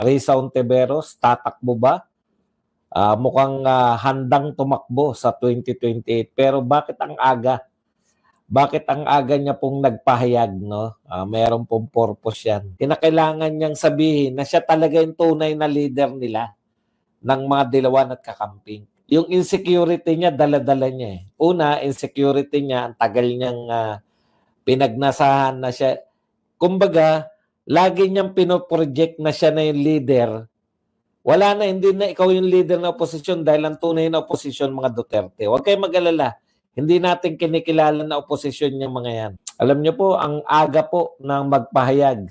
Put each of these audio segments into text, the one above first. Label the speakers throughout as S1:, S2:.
S1: Risa Hontiveros, tatakbo ba? Mukhang handang tumakbo sa 2028. Pero bakit ang aga? Bakit ang aga niya pong nagpahayag, no? Mayroon pong purpose yan. Kinakailangan niyang sabihin na siya talaga yung tunay na leader nila ng mga dilawan at kakamping. Yung insecurity niya, dala-dala niya eh. Una, insecurity niya, ang tagal niyang pinagnasahan na siya. Kumbaga, lagi niyang pinoproject na siya na yung leader. Wala na, hindi na ikaw yung leader ng oposisyon dahil ang tunay na oposisyon mga Duterte. Huwag kayong mag-alala. Hindi natin kinikilala na oposisyon yung mga yan. Alam niyo po, ang aga po ng magpahayag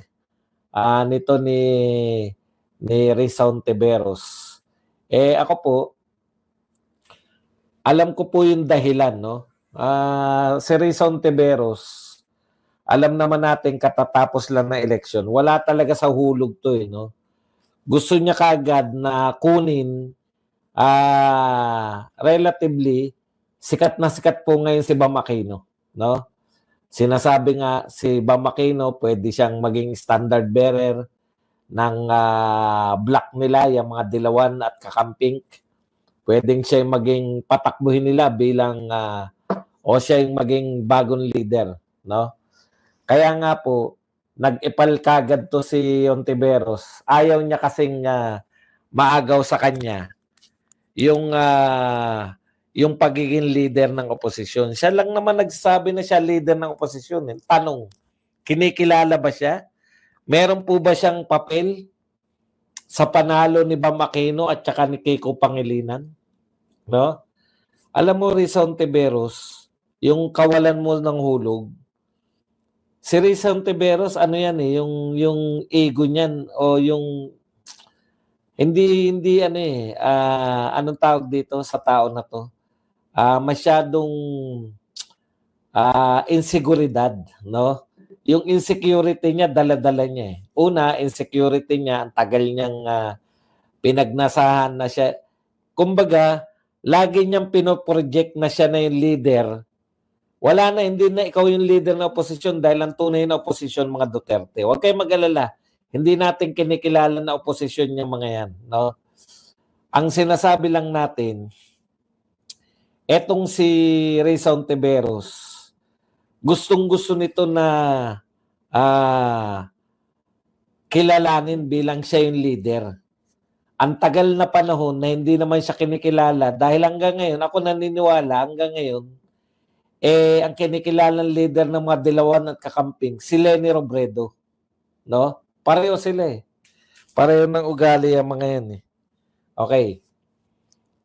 S1: nito ni Risa Hontiveros. Ako po, alam ko po yung dahilan, no? Si Risa Hontiveros, alam naman natin katatapos lang na eleksyon. Wala talaga sa hulog to, no? Gusto niya kaagad na kunin relatively sikat na sikat po ngayon si Bam Aquino, no? Sinasabi nga si Bam Aquino pwede siyang maging standard bearer ng block nila, yung mga dilawan at kakamping. Pwedeng siya yung maging patakbuhin nila bilang o siya yung maging bagong leader, no? Kaya nga po, nag-ipal kagad to si Hontiveros. Ayaw niya kasing maagaw sa kanya yung pagiging leader ng oposisyon. Siya lang naman nagsasabi na siya leader ng oposisyon. Tanong, kinikilala ba siya? Meron po ba siyang papel sa panalo ni Bam Aquino at saka ni Kiko Pangilinan? No? Alam mo, Risa Hontiveros, yung kawalan mo ng hulog, si Risa Hontiveros, ano yan eh, yung ego niyan o yung hindi ano eh, anong tawag dito sa tao na to? Masyadong inseguridad, no? Yung insecurity niya, dala-dala niya eh. Una, insecurity niya, ang tagal niyang pinagnasahan na siya. Kumbaga, lagi niyang pinoproject na siya na yung leader. Wala na, hindi na ikaw yung leader ng oposisyon dahil ang tunay na oposisyon mga Duterte. Huwag kayong mag-alala. Hindi natin kinikilala na oposisyon yung mga yan. No? Ang sinasabi lang natin, etong si Risa Hontiveros, gustong-gusto nito na kilalanin bilang siya yung leader. Ang tagal na panahon na hindi naman siya kinikilala dahil hanggang ngayon, ako naniniwala hanggang ngayon, ang kinikilalang leader ng mga dilawan at kakamping, si Leni Robredo. No? Pareho sila eh. Pareho ng ugali ang mga yan eh. Okay.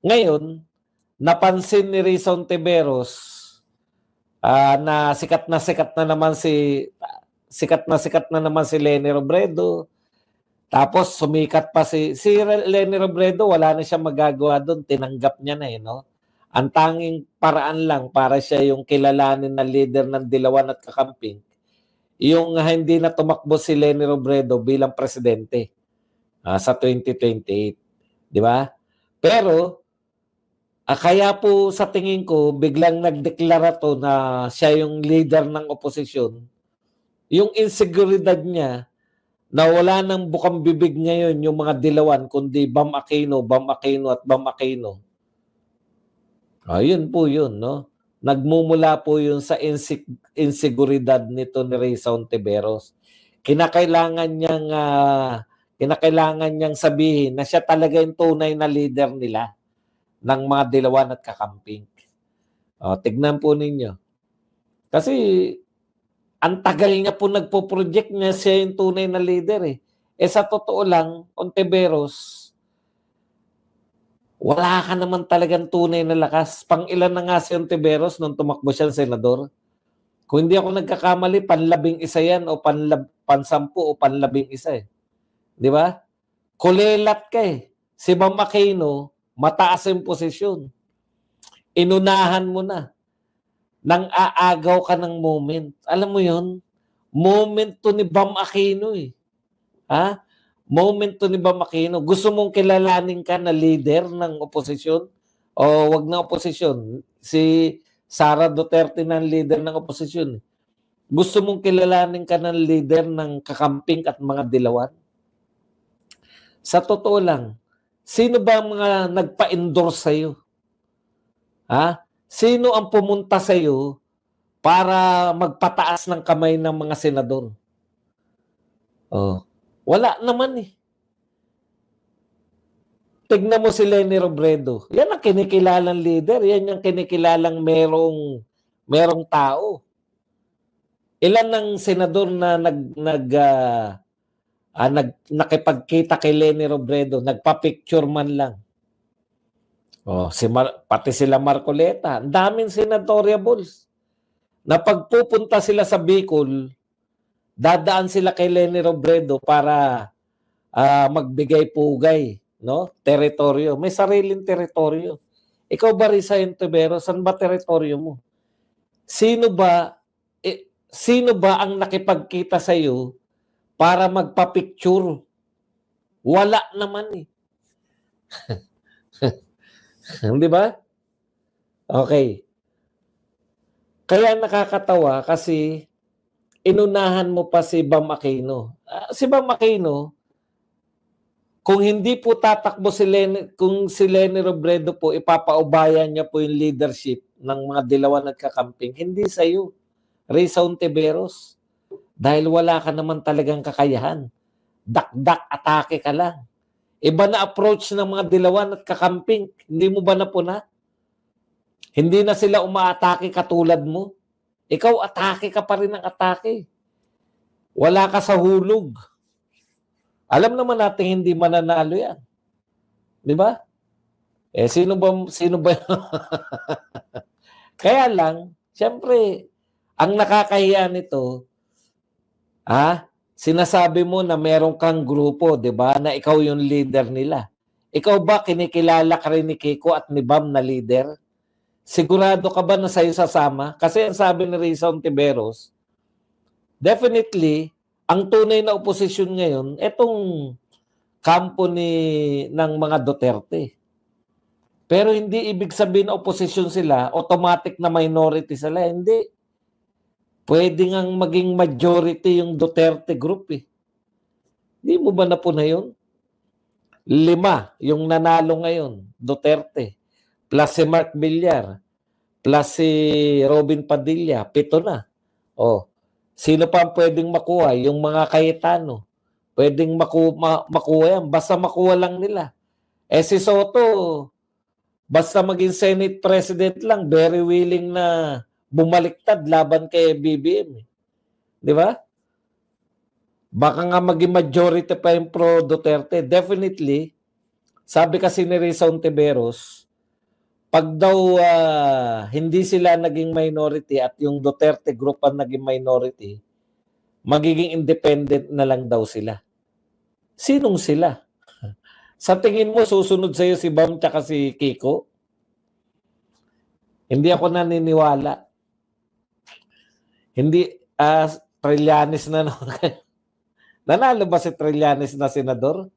S1: Ngayon, napansin ni Risa Hontiveros na sikat na naman si Leni Robredo. Tapos sumikat pa si Leni Robredo, wala na siya magagawa doon, tinanggap niya na eh, no? Ang tanging paraan lang para siya yung kilalanin na leader ng dilawan at kakamping, yung hindi na tumakbo si Leni Robredo bilang presidente sa 2028. Di ba? Pero, kaya po sa tingin ko, biglang nagdeklara to na siya yung leader ng oposisyon. Yung inseguridad niya, na wala nang bukang bibig ngayon yung mga dilawan, kundi Bam Aquino at Bam Aquino. Yun po yun, no? Nagmumula po yun sa inseguridad nito ni Risa Hontiveros. Kinakailangan niyang sabihin na siya talaga yung tunay na leader nila ng mga dilawan at kakamping. Tignan po ninyo. Kasi ang tagal niya po nagpo-project niya siya yung tunay na leader eh. Sa totoo lang, Hontiveros, wala ka naman talagang tunay na lakas. Pang-ilan na nga si Hontiveros nung tumakbo siya senador? Kung hindi ako nagkakamali, panlabing isa yan o pansampu o panlabing isa eh. Di ba? Kulelat ka eh. Si Bam Aquino, mataas yung posisyon. Inunahan mo na. Nang aagaw ka ng moment. Alam mo yun? Moment to ni Bam Aquino eh. Ha? Moment to ni Bam Aquino. Gusto mong kilalanin ka na leader ng oposisyon? O wag na oposisyon. Si Sara Duterte na leader ng oposisyon. Gusto mong kilalanin ka ng leader ng kakamping at mga dilawan? Sa totoo lang, sino ba ang mga nagpa-endorse sa'yo? Ha? Sino ang pumunta sa'yo para magpataas ng kamay ng mga senador? Oh, wala naman eh. Tignan mo si Leni Robredo. Yan ang kinikilalang leader. Yan yung kinikilalang merong tao. Ilan ng senador na nakipagkita kay Leni Robredo, nagpa-picture man lang. Oh, pati sila Marcoleta, ang daming senatoriables. Na pagpupunta sila sa Bicol, dadaan sila kay Leni Robredo para magbigay pugay, no? Teritoryo. May sariling teritoryo. Ikaw ba, Risa Ontiveros, saan ba teritoryo mo? Sino ba ang nakipagkita sa iyo para magpa-picture? Wala naman eh. Di ba? Okay. Kaya nakakatawa kasi inunahan mo pa si Bam Aquino. Si Bam Aquino, kung hindi po tatakbo kung si Leni Robredo po, ipapaubayan niya po yung leadership ng mga dilawan at kakamping, hindi sa iyo, Risa Ontiveros. Dahil wala ka naman talagang kakayahan. Dak-dak, atake ka lang. Iba na approach ng mga dilawan at kakamping. Hindi mo ba napuna? Hindi na sila umaatake katulad mo. Ikaw, atake ka pa rin ng atake. Wala ka sa hulog. Alam naman natin hindi mananalo yan. Di ba? Sino ba? Kaya lang, siyempre, ang nakakahiya nito, sinasabi mo na meron kang grupo, di ba, na ikaw yung leader nila. Ikaw ba kinikilala ka rin ni Kiko at ni Bam na leader? Sigurado ka ba na sa'yo sasama? Kasi ang sabi ni Risa Ontiveros, definitely, ang tunay na oposisyon ngayon, etong kampo ng mga Duterte. Pero hindi ibig sabihin na oposisyon sila, automatic na minority sila. Hindi. Pwede ngang maging majority yung Duterte group eh. Hindi mo ba napuna yun? 5 yung nanalo ngayon, Duterte. Plus si Mark Villar. Plus si Robin Padilla. 7 na. Oh. Sino pa ang pwedeng makuha? Yung mga Cayetano. Pwedeng makuha yan. Basta makuha lang nila. Si Soto, basta maging Senate President lang, very willing na bumaliktad laban kay BBM. Di ba? Baka nga maging majority pa yung pro Duterte. Definitely, sabi kasi ni Risa Ontiveros, pag daw hindi sila naging minority at yung Duterte group ang naging minority, magiging independent na lang daw sila. Sinong sila? Sa tingin mo, susunod sa'yo si Bam tsaka si Kiko? Hindi ako naniniwala. Hindi, Trillanes na nanalo ba si Trillanes na senador?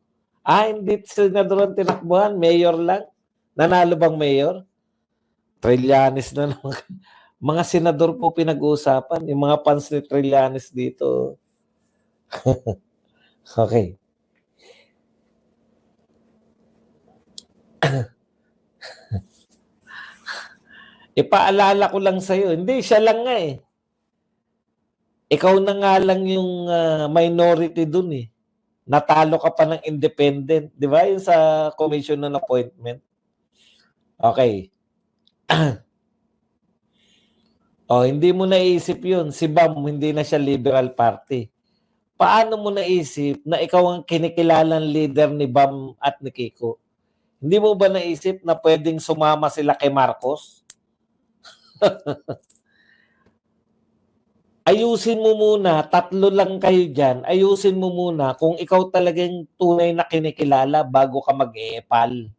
S1: Hindi senador ang tinakbuhan, mayor lang. Nanalo bang mayor? Trillanes na naman. Mga senador po pinag-uusapan. Yung mga fans ni Trillanes dito. Okay. Ipaalala ko lang sa'yo. Hindi, siya lang nga eh. Ikaw na nga lang yung minority dun eh. Natalo ka pa ng independent. Di ba? Yung sa commission ng appointment. Okay. Hindi mo naisip yun. Si Bam, hindi na siya Liberal Party. Paano mo naisip na ikaw ang kinikilalang leader ni Bam at ni Kiko? Hindi mo ba naisip na pwedeng sumama sila kay Marcos? Ayusin mo muna, 3 lang kayo dyan, ayusin mo muna kung ikaw talagang tunay na kinikilala bago ka mag-e-epal.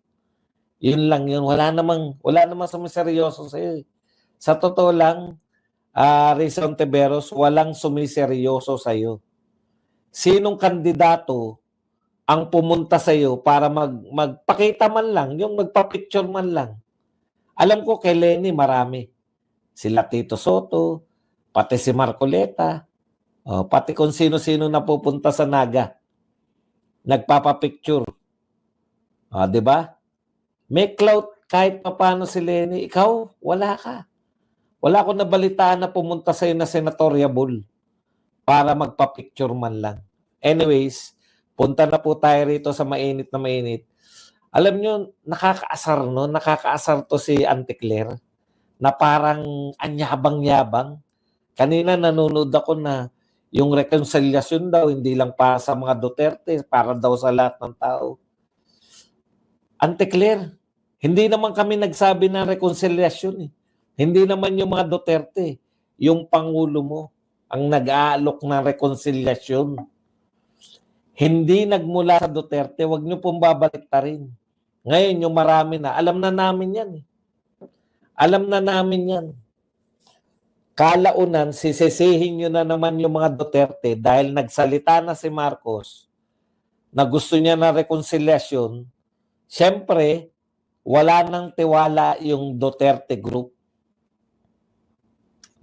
S1: Yun lang yun. Wala namang sumiseryoso sa'yo. Sa totoo lang, Risa Ontiveros, walang sumiseryoso sa'yo. Sinong kandidato ang pumunta sa'yo para magpakita man lang, yung magpa-picture man lang? Alam ko kay Leni marami. Sila Tito Soto, pati si Marcoleta, pati kung sino-sino na pupunta sa Naga. nagpapapicture. Di ba? May clout kahit papaano si Lenny. Ikaw, wala ka. Wala akong nabalitaan na pumunta sa'yo na senatoriable para magpa-picture man lang. Anyways, punta na po tayo rito sa mainit na mainit. Alam nyo, nakakaasar, no? Nakakaasar to si Auntie Claire na parang anyabang-yabang. Kanina nanonood ako na yung reconciliation daw, hindi lang para sa mga Duterte, para daw sa lahat ng tao. Auntie Claire, hindi naman kami nagsabi ng reconciliation. Hindi naman yung mga Duterte, yung Pangulo mo, ang nag-aalok ng reconciliation. Hindi nagmula sa Duterte, wag nyo pong babaliktarin. Ngayon, yung marami na, alam na namin yan. Alam na namin yan. Kalaunan, sisisihin nyo na naman yung mga Duterte dahil nagsalita na si Marcos na gusto niya na reconciliation. Siyempre, wala nang tiwala yung Duterte group.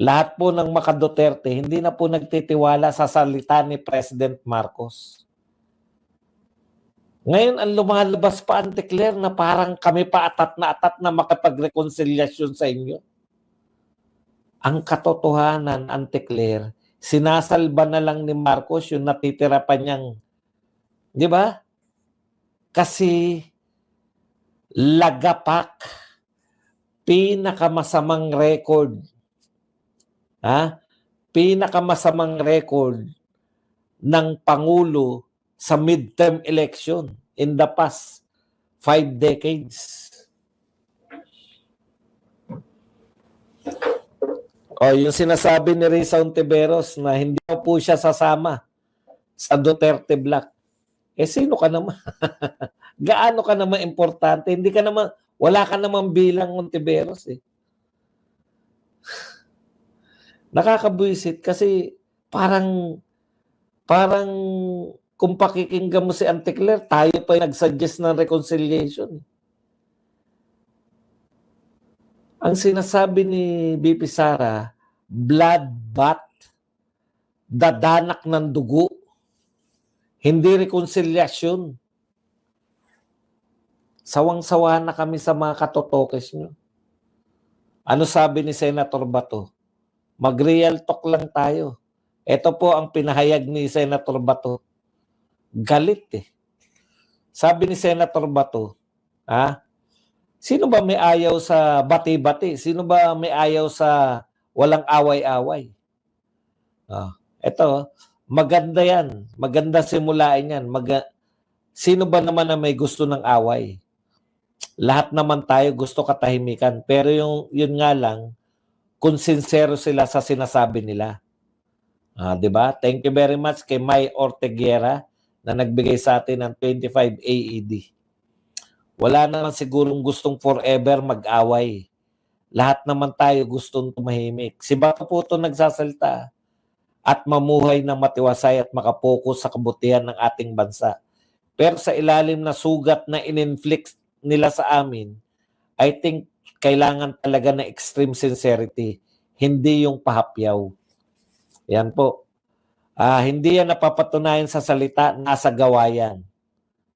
S1: Lahat po ng maka-Duterte, hindi na po nagtitiwala sa salita ni President Marcos. Ngayon, ang lumalabas pa, Auntie Claire, na parang kami pa atat na makapag-reconciliation sa inyo. Ang katotohanan, Auntie Claire, sinasalba na lang ni Marcos yung natitira pa niyang, di ba? Kasi lagapak, pinakamasamang record, pinakamasamang record ng Pangulo sa midterm election in the past 5 decades. Yung sinasabi ni Risa Ontiveros na hindi po siya sasama sa Duterte Black. Sino ka naman? Gaano ka naman importante? Hindi ka naman, wala ka naman bilang Ontiveros Nakakabuisit kasi parang kung pakikinggan mo si Auntie Claire, tayo pa yung nagsuggest ng reconciliation. Ang sinasabi ni BP Sara, bloodbath, dadanak ng dugo, hindi reconciliation. Sawang-sawa na kami sa mga katotokes nyo. Ano sabi ni Senator Bato? Mag-real talk lang tayo. Ito po ang pinahayag ni Senator Bato. Galit Sabi ni Senator Bato, sino ba may ayaw sa bati-bati? Sino ba may ayaw sa walang away-away? Ito, maganda yan. Maganda simulain yan. Sino ba naman na may gusto ng away? Lahat naman tayo gusto katahimikan. Pero yun nga lang, kung sincero sila sa sinasabi nila. Diba? Thank you very much kay May Orteguera na nagbigay sa atin ng 25 AED. Wala naman sigurong gustong forever mag-away. Lahat naman tayo gustong tumahimik. Si Bato po ito nagsasalita at mamuhay ng matiwasay at makapokus sa kabutihan ng ating bansa. Pero sa ilalim na sugat na in-inflict nila sa amin, I think kailangan talaga na extreme sincerity, hindi yung pahapyaw. Yan po. Hindi yan napapatunayan sa salita, nasa gawa yan.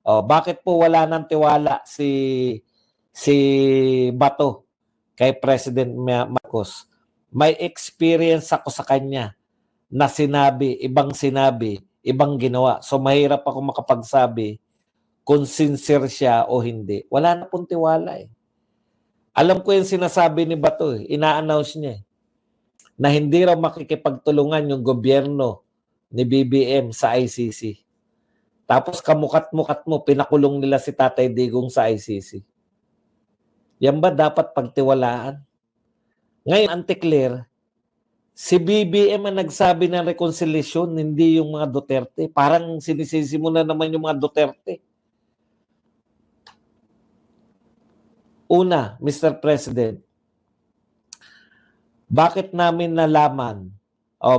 S1: Bakit po wala nang tiwala si Bato kay President Marcos? May experience ako sa kanya na sinabi, ibang ginawa. So mahirap ako makapagsabi kung sincere siya o hindi. Wala na pong tiwala Alam ko yung sinasabi ni Bato ina-announce niya na hindi raw makikipagtulungan yung gobyerno ni BBM sa ICC. Tapos kamukat-mukat mo, pinakulong nila si Tatay Digong sa ICC. Yan ba dapat pagtiwalaan? Ngayon, Auntie Claire, si BBM ang nagsabi ng reconciliation, hindi yung mga Duterte. Parang sinisisi mo na naman yung mga Duterte. Una, Mr. President, bakit namin nalaman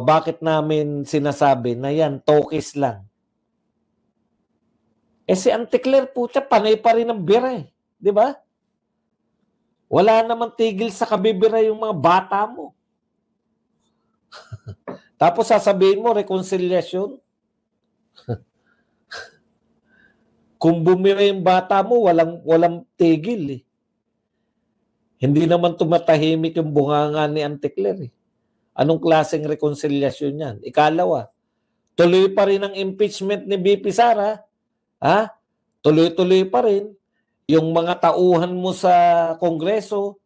S1: bakit namin sinasabi na yan, tokis lang? Si Auntie Claire po siya, panay pa rin ang bira Di ba? Wala namang tigil sa kabibira yung mga bata mo. Tapos sasabihin mo, reconciliation? Kung bumira yung bata mo, walang tigil eh. Hindi naman tumatahimik yung bunganga ni Auntie Claire eh. Anong klaseng reconciliation yan? Ikalawa, tuloy pa rin ang impeachment ni BP Sara. Ha? Tuloy-tuloy pa rin. Yung mga tauhan mo sa Kongreso,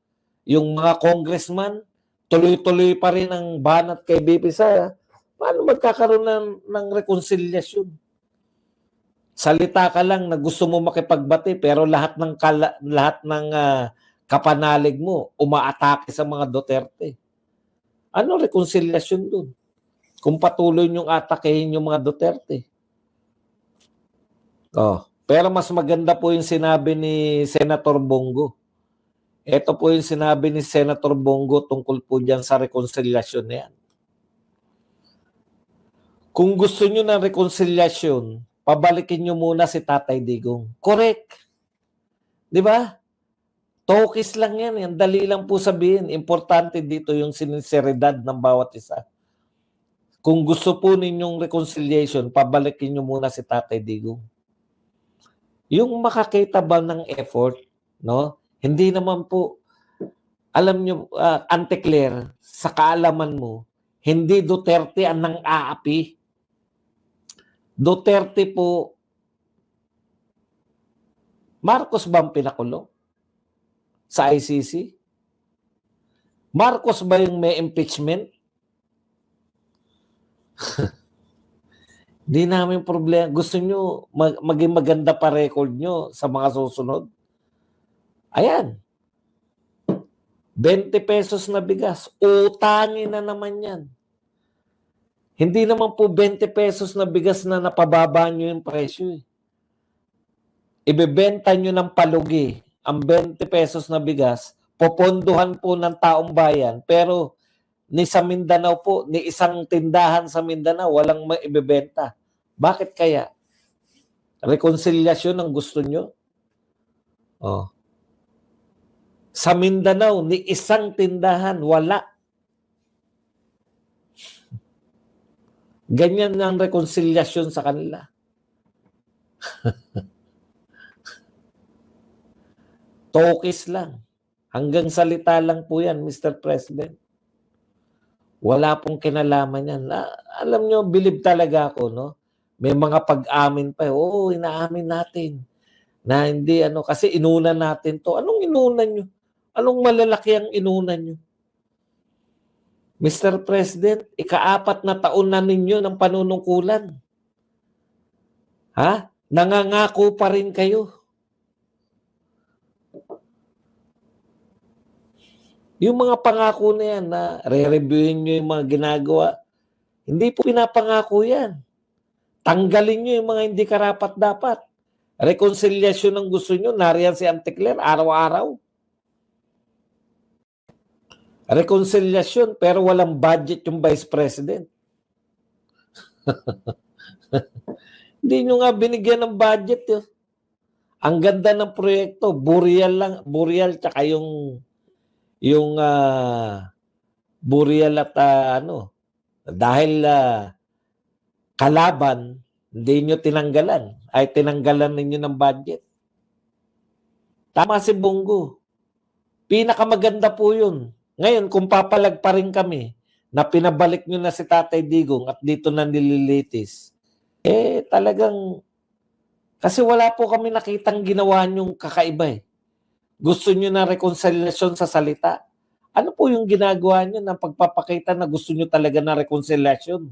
S1: yung mga congressman, tuloy-tuloy pa rin ang banat kay BP Sara. Paano magkakaroon ng reconciliation? Salita ka lang na gusto mo makipagbati pero lahat ng kapanalig mo umaatake sa mga Duterte. Ano reconciliation dun? Kung patuloy niyong atakehin yung mga Duterte. Pero mas maganda po yung sinabi ni Senator Bongo. Ito po yung sinabi ni Senator Bongo tungkol po dyan sa reconciliation na yan. Kung gusto nyo ng reconciliation, pabalikin nyo muna si Tatay Digong. Correct. Di ba? Tokis lang yan. Yan dali lang po sabihin. Importante dito yung sinseridad ng bawat isa. Kung gusto po ninyong reconciliation, pabalikin nyo muna si Tatay Digong. Yung makakita ba ng effort, no? Hindi naman po, alam nyo, Auntie Claire, sa kaalaman mo, hindi Duterte ang nang-aapi. Duterte po, Marcos ba ang pinakulong sa ICC? Marcos ba yung may impeachment? Di namin problema. Gusto nyo maging maganda pa record nyo sa mga susunod? Ayan. 20 pesos na bigas. Utangin na naman yan. Hindi naman po 20 pesos na bigas na napababa nyo yung presyo. Ibebenta nyo ng palugi ang 20 pesos na bigas, popondohan po ng taong bayan, pero ni sa Mindanao po, ni isang tindahan sa Mindanao, walang maibebenta. Bakit kaya? Reconciliation ang gusto nyo? Sa Mindanao, ni isang tindahan, wala. Ganyan ang reconciliation sa kanila. Tokis lang. Hanggang salita lang po yan, Mr. President. Wala pong kinalaman yan. Alam nyo, believe talaga ako, no? May mga pag-amin pa. Oo, inaamin natin. Na hindi, kasi inuna natin to. Anong inuna nyo? Anong malalaki ang inuna nyo? Mr. President, ika-4 na taon na ninyo ng panunungkulan. Ha? Nangangako pa rin kayo. Yung mga pangako na yan, na re-reviewin nyo yung mga ginagawa, hindi po pinapangako yan. Tanggalin nyo yung mga hindi karapat-dapat. Reconciliation ang gusto nyo, nariyan si Auntie Claire, araw-araw. Reconciliation, pero walang budget yung Vice President. Hindi nyo nga binigyan ng budget yun. Ang ganda ng proyekto, Burial tsaka yung Burial at dahil kalaban, hindi nyo tinanggalan. Ay tinanggalan ninyo ng budget. Tama si Bongo. Pinakamaganda po yun. Ngayon, kung papalag pa rin kami na pinabalik nyo na si Tatay Digong at dito na nililitis, talagang, kasi wala po kami nakitang ginawa nyong kakaiba eh. Gusto nyo na reconciliation sa salita. Ano po yung ginagawa nyo na pagpapakita na gusto nyo talaga na reconciliation?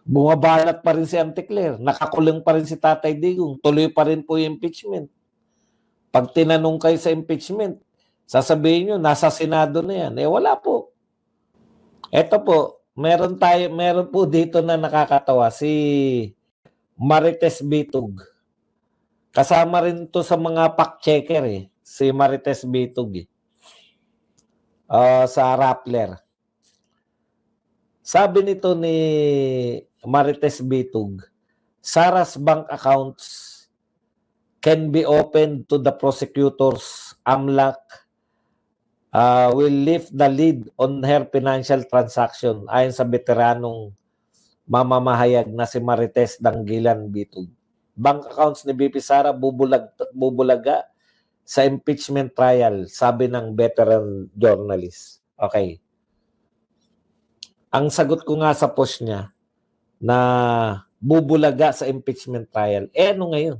S1: Bumabalat pa rin si Auntie Claire. Nakakulong pa rin si Tatay Digong. Tuloy pa rin po yung impeachment. Pag tinanong kayo sa impeachment, sasabihin nyo, nasa Senado na yan. Wala po. Eto po, meron po dito na nakakatawa, si Marites Bitug. Kasama rin to sa mga fact-checker si Marites Bitug sa Rappler. Sabi nito ni Marites Bitug, Sara's bank accounts can be opened to the prosecutors. AMLAC will lift the lead on her financial transaction ayon sa veteranong mamamahayag na si Marites Danggilan Bitug. bank accounts ni BP Sara bubulaga sa impeachment trial, sabi ng veteran journalist. Okay. Ang sagot ko nga sa post niya na bubulaga sa impeachment trial, ano ngayon?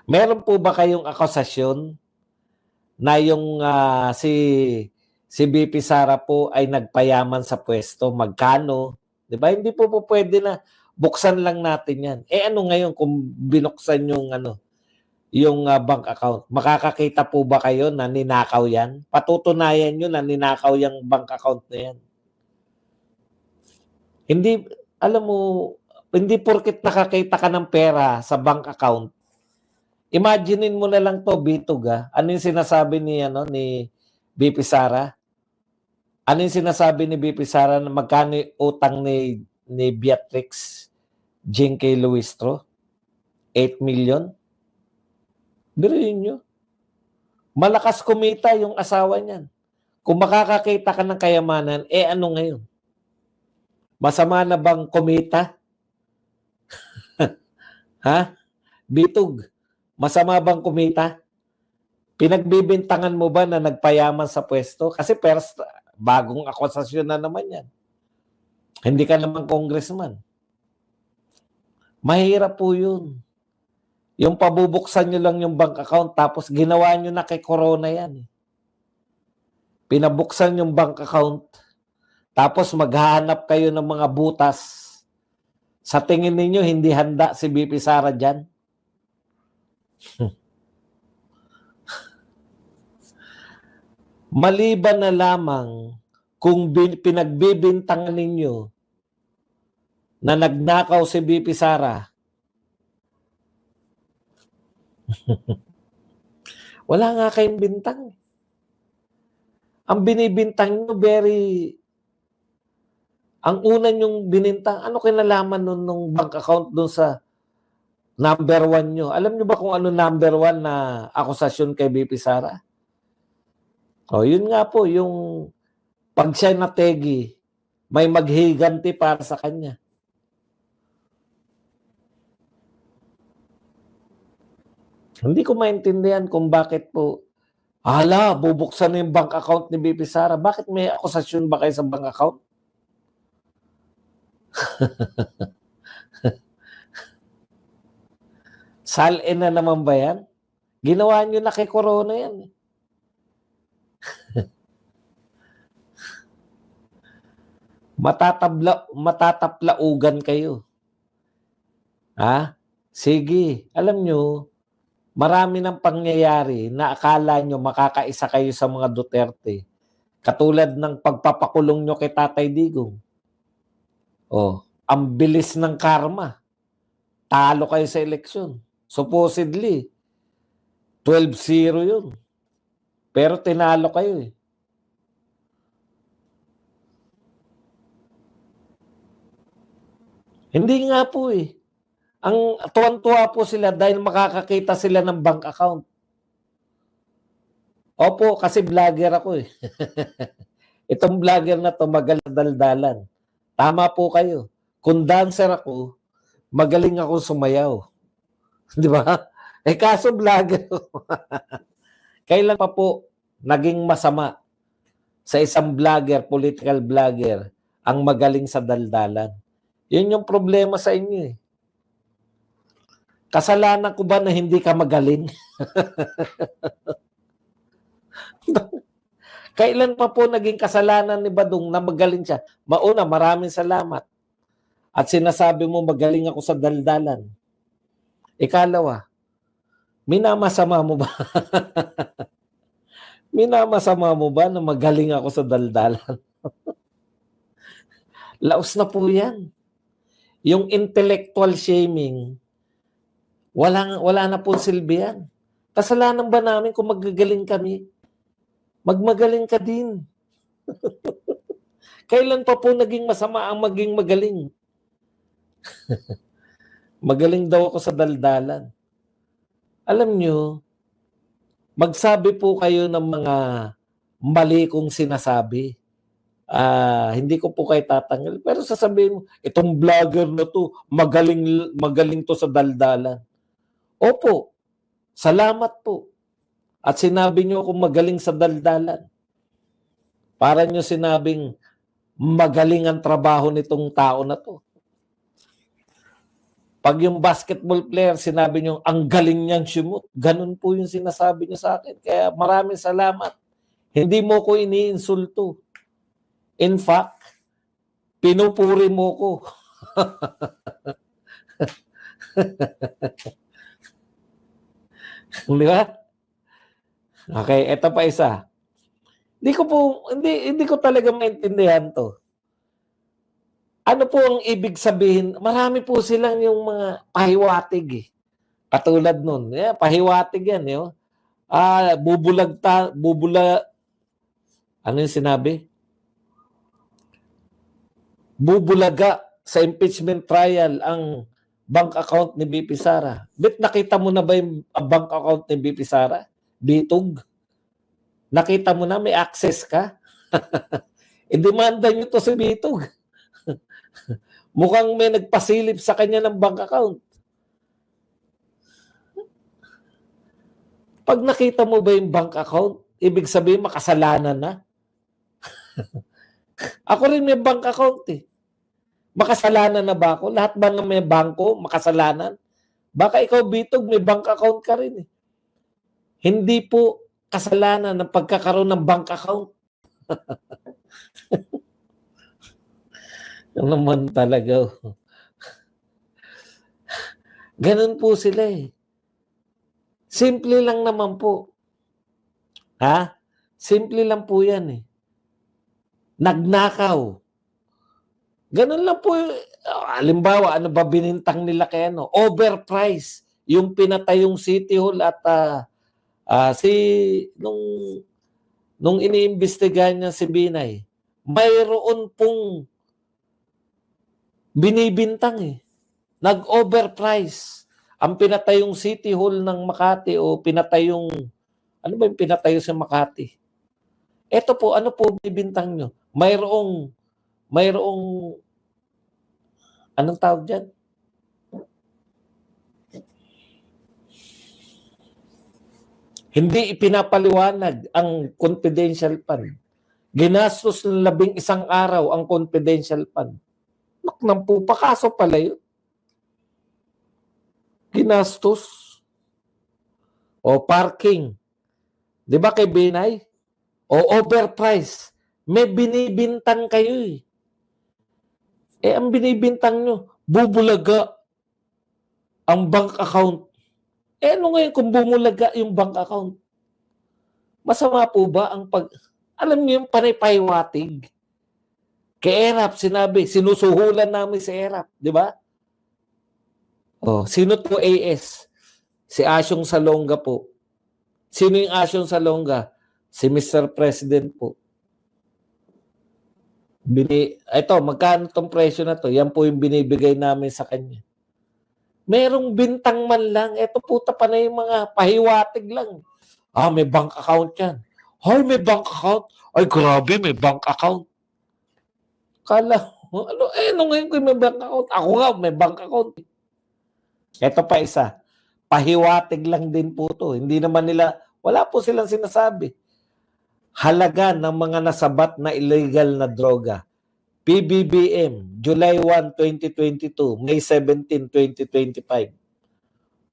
S1: Meron po ba kayong akusasyon na yung si BP Sara po ay nagpayaman sa pwesto? Magkano? 'Di ba? Hindi po pwede na buksan lang natin 'yan. Ano ngayon kung binuksan yung bank account? Makakakita po ba kayo na ninakaw 'yan? Patutunayan niyo na ninakaw yung bank account na 'yan. Hindi, alam mo, hindi porket nakakita ka ng pera sa bank account. Imaginein mo na lang to, Bitog, ano yung sinasabi ni BP Sara? Ano yung sinasabi ni BP Sara na magkano yung utang ni Beatrix Jing kay Luistro? 8 million? Biruin nyo. Malakas kumita yung asawa niyan. Kung makakakita ka ng kayamanan, ano ngayon? Masama na bang kumita? Ha? Bitog, masama bang kumita? Pinagbibintangan mo ba na nagpayaman sa pwesto? Kasi first, bagong akusasyon na naman yan. Hindi ka naman congressman. Mahirap po yun. Yung pabubuksan nyo lang yung bank account tapos ginawa nyo na kay Corona yan. Pinabuksan yung bank account tapos maghahanap kayo ng mga butas. Sa tingin ninyo, hindi handa si BP Sara dyan? Maliban na lamang kung pinagbibintangan ninyo na nagnakaw si BP Sara, wala nga kayong bintang. Ang binibintang nyo, ang una nyong binintang, ano kinalaman nung bank account dun sa number 1 nyo? Alam nyo ba kung ano number 1 na akusasyon kay BP Sara? Yun nga po, yung pag siya nategi, may maghiganti para sa kanya. Hindi ko maintindihan kung bakit po, bubuksan na yung bank account ni BP Sara. Bakit may akusasyon ba kayo sa bank account? Salin na naman ba yan? Ginawa nyo na kay Corona yan. Matataplaugan kayo. Sige, alam nyo, marami ng pangyayari na akala nyo makakaisa kayo sa mga Duterte. Katulad ng pagpapakulong nyo kay Tatay Digong. Ang bilis ng karma. Talo kayo sa eleksyon. Supposedly, 12-0 yun. Pero tinalo kayo eh. Hindi nga po eh. Ang tuwan-tuwa po sila dahil makakakita sila ng bank account. Opo, kasi vlogger ako eh. Itong vlogger na to magaling daldalan. Tama po kayo. Kung dancer ako, magaling ako sumayaw. Di ba? Kaso vlogger. Kailan pa po naging masama sa isang vlogger, political vlogger, ang magaling sa daldalan? Yun yung problema sa inyo eh. Kasalanan ko ba na hindi ka magaling? Kailan pa po naging kasalanan ni Badong na magaling siya? Mauna, maraming salamat. At sinasabi mo magaling ako sa daldalan. Ikalawa, minamasama mo ba? Minamasama mo ba na magaling ako sa daldalan? Laos na po yan. Yung intellectual shaming, wala na po silbi yan. Kasalanan ba namin kung magagaling kami? Magmagaling ka din. Kailan pa po naging masama ang maging magaling? Magaling daw ako sa daldalan. Alam nyo, magsabi po kayo ng mga mali kong sinasabi. Hindi ko po kayo tatanggal. Pero sasabihin mo, itong vlogger na to, magaling to sa daldalan. Opo, salamat po. At sinabi niyo akong magaling sa daldalan. Para niyo sinabing magaling ang trabaho nitong tao na to. Pag yung basketball player, sinabi niyo, ang galing niyang shoot. Ganun po yung sinasabi niyo sa akin. Kaya maraming salamat. Hindi mo ko iniinsulto. In fact, pinupuri mo ko. Di ba? Okay, eto pa isa. Hindi ko talaga maintindihan to. Ano po ang ibig sabihin? Marami po silang yung mga pahiwatig eh. Katulad nun. Yeah, pahiwatig yan. Yo. Ano yung sinabi? Bubulaga sa impeachment trial ang bank account ni BP Sara. Bet nakita mo na ba yung bank account ni BP Sara? Bitog? Nakita mo na may access ka? I-demanda nyo to si Bitog. Mukhang may nagpasilip sa kanya ng bank account. Pag nakita mo ba yung bank account, ibig sabihin makasalanan na. Ako rin may bank account eh. Makasalanan na ba ako? Lahat ba na may bangko, makasalanan? Baka ikaw, Bitog, may bank account ka rin eh. Hindi po kasalanan ng pagkakaroon ng bank account. Ano naman talaga. Ganun po sila eh. Simple lang naman po. Ha? Simple lang po yan eh. Nagnakaw. Ganun lang po. Halimbawa, ano ba binintang nila kay ano? Overprice. Yung pinatayong City Hall at nung iniimbestigahan niya si Binay, mayroon pong binibintang eh. Nag-overprice. Ang pinatayong City Hall ng Makati o pinatayong, ano ba yung pinatayo sa Makati? Ito po, ano po bibintang nyo? Mayroong, anong tawag dyan? Hindi ipinapaliwanag ang confidential fund. Ginastos ng 11 araw ang confidential fund. Naknang po, pakaso pala yun. Ginastos. O parking. Di ba kay Binay? O overprice. May binibintang kayo eh. Ang binibintang nyo, bubulaga ang bank account. Ano ngayon kung bumulaga yung bank account? Masama po ba ang alam niyo yung panay-pahiwatig? Kay ERAP, sinabi, sinusuhulan namin si ERAP. Di ba? Sino to AS? Si Asyong Salonga po. Sino yung Asyong Salonga? Si Mr. President po. Ito, magkano tong presyo na to? Yan po yung binibigay namin sa kanya. Merong bintang man lang. Ito puta pa na yung mga pahiwatig lang. May bank account yan. Ay, may bank account. Ay, grabe, may bank account. Kala, ano ngayon ko may bank account? Ako nga, may bank account. Ito pa isa. Pahiwatig lang din po to. Hindi naman nila, wala po silang sinasabi. Halaga ng mga nasabat na illegal na droga. PBBM, July 1, 2022, May 17, 2025.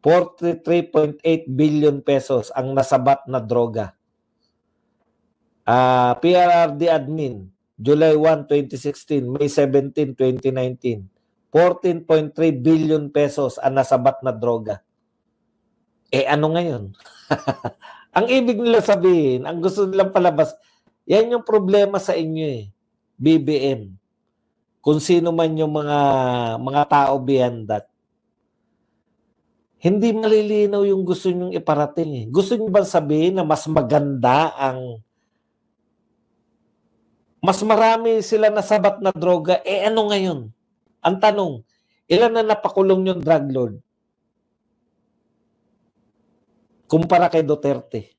S1: 43.8 billion pesos ang nasabat na droga. PRRD admin, July 1, 2016, May 17, 2019. 14.3 billion pesos ang nasabat na droga. Ano ngayon? Ang ibig nila sabihin, ang gusto nilang palabas, yan yung problema sa inyo eh, BBM. Kung sino man yung mga tao beyond that. Hindi malilinaw yung gusto nyong iparating eh. Gusto nyo ba sabihin na mas maganda mas marami sila nasabat na droga, ano ngayon? Ang tanong, ilan na napakulong yung drug lord? Kumpara kay Duterte.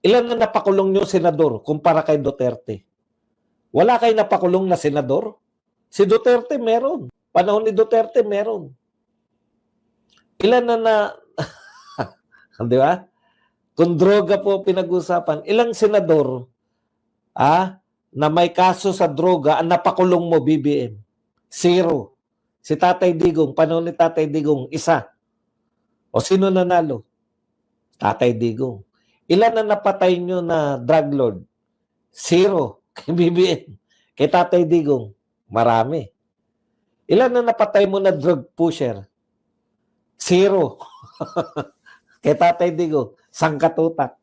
S1: Ilan na napakulong yung senador kumpara kay Duterte? Wala kayo napakulong na senador? Si Duterte meron. Panahon ni Duterte meron. Ilan na di ba? Kung droga po pinag-usapan, ilang senador na may kaso sa droga ang napakulong mo, BBM? 0. Si Tatay Digong, panahon ni Tatay Digong, 1. O sino nanalo? Tatay Digong. Ilan na napatay nyo na drug lord? 0. Kay BBM. Kay Tatay Digong, marami. Ilan na napatay mo na drug pusher? 0. Kay Tatay Digong, sangkatutak.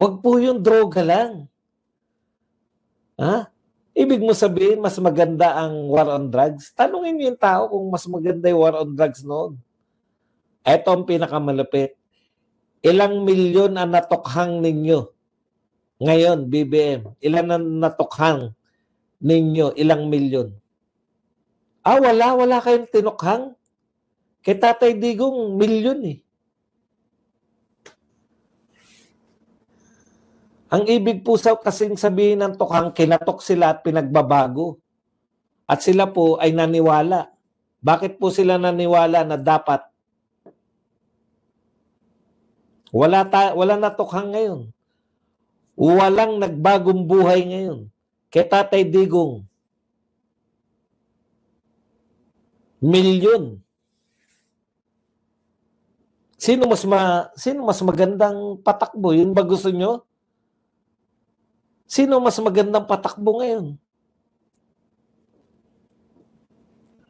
S1: Huwag po yung droga lang. Ibig mo sabihin, mas maganda ang war on drugs? Tanungin niyo yung tao kung mas maganda yung war on drugs noon. Ito ang pinakamalapit. Ilang milyon ang natukhang ninyo? Ngayon, BBM, ilan ang natukhang ninyo? Ilang milyon? Wala kayong tinukhang? Kay Tatay Digong, milyon eh. Ang ibig po kasing sabihin ng tukhang, kinatok sila at pinagbabago. At sila po ay naniwala. Bakit po sila naniwala na dapat? Wala na tukhang ngayon. Walang nagbagong buhay ngayon. Kay Tatay Digong, milyon. Sino mas magandang patakbo? Yun ba gusto nyo? Sino mas magandang patakbo ngayon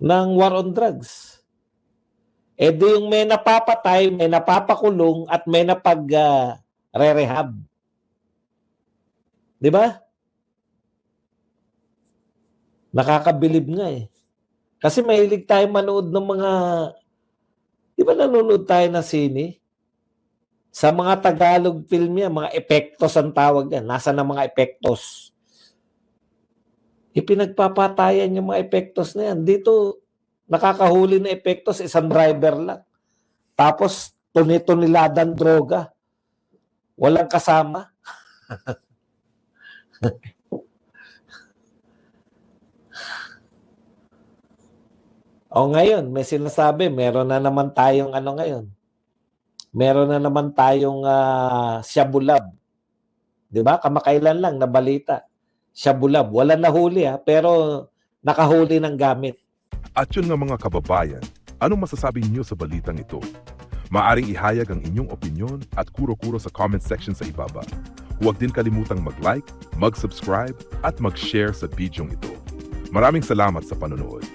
S1: ng war on drugs? Di yung may napapatay, may napapakulong, at may napag-rehab. Di ba? Nakakabilib nga eh. Kasi mahilig tayo manood ng mga, di ba nanonood tayo ng sine? Sa mga Tagalog film yan, mga epektos ang tawag yan. Nasaan ang mga epektos? Ipinagpapatayan yung mga epektos na yan. Dito, nakakahuli na epektos, isang driver lang. Tapos, tuniladan droga. Walang kasama. O ngayon, may sinasabi, meron na naman tayong ngayon. Meron na naman tayong Shabulab. 'Di ba? Kamakailan lang na balita. Shabulab. Wala nahuli pero nakahuli ng gamit.
S2: At yun nga mga kababayan, anong masasabi niyo sa balitang ito? Maaring ihayag ang inyong opinyon at kuro-kuro sa comment section sa ibaba. Huwag din kalimutang mag-like, mag-subscribe at mag-share sa bidyong ito. Maraming salamat sa panonood.